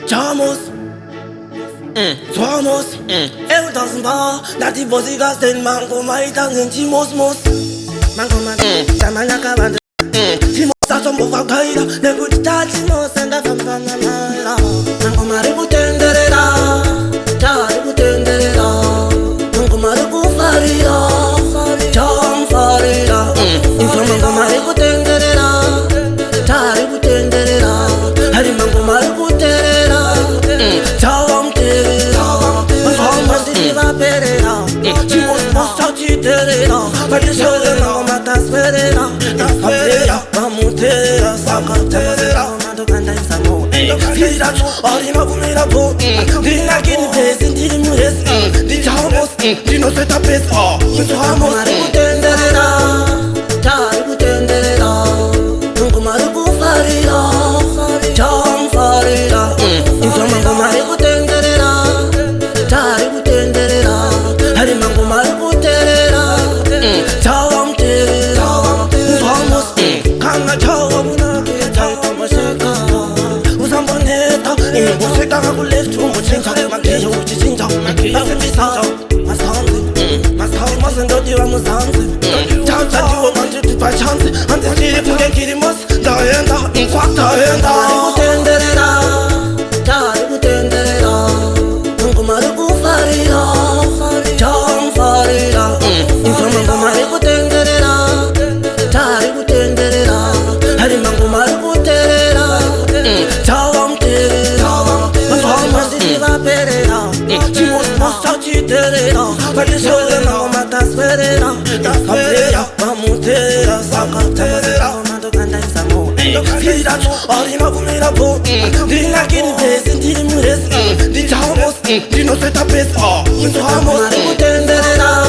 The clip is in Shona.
Vamos, vamos, eu danço mal. Na música tem mango, mas também de mos. Mango, também acabando. De moça, só vou cair. Nego de tarde, moça, anda falando mal. Mango, marico, tenderera. Marico, tenderera. Mango, marico, faria. Jam, faria. Então, mango, marico, tenderera. Marico, tenderera. Hari, mango, marico, tenderera. Jam, tenderera. Vamos, se vai perera. De moça, te terera. Vai deixar o mango, matar as perera. Vamos ter a saca, mando canta essa mão. Vira orima comida pô. Dina que ni pese, dina mulher. Di chamos, di no se tapes. Muito amo, marico tenderera, marico tenderera. Nunca marico faria, cham faria. Então mango marico tenderera, marico tenderera. Hari mango marico tenderera, cham tenderera. Vamos, kanga chawa buna ke chawa mashaka. Usam boneta, você tá com left um chincha, maquia o chincha, maquia o chincha. Mas calma, não te vamos antes. Chance de o manter de tua chance. Antes que ele puder querimos, da enda, enquanto enda. Marico tenderera, marico tenderera. Mango marico faria, cham faria. Então mango marico tenderera, marico tenderera. Hari mango marico tenderera, cham tenderera. Vamos se vai perera. De moça te terera. Vai deixar o mango matar as perera. Vamos ter a saca, mando canta essa mão. Vira orima comida pô. Dina que ni pese, dina mulher. Di chamos, di no se tapes. Muito amo, marico tenderera.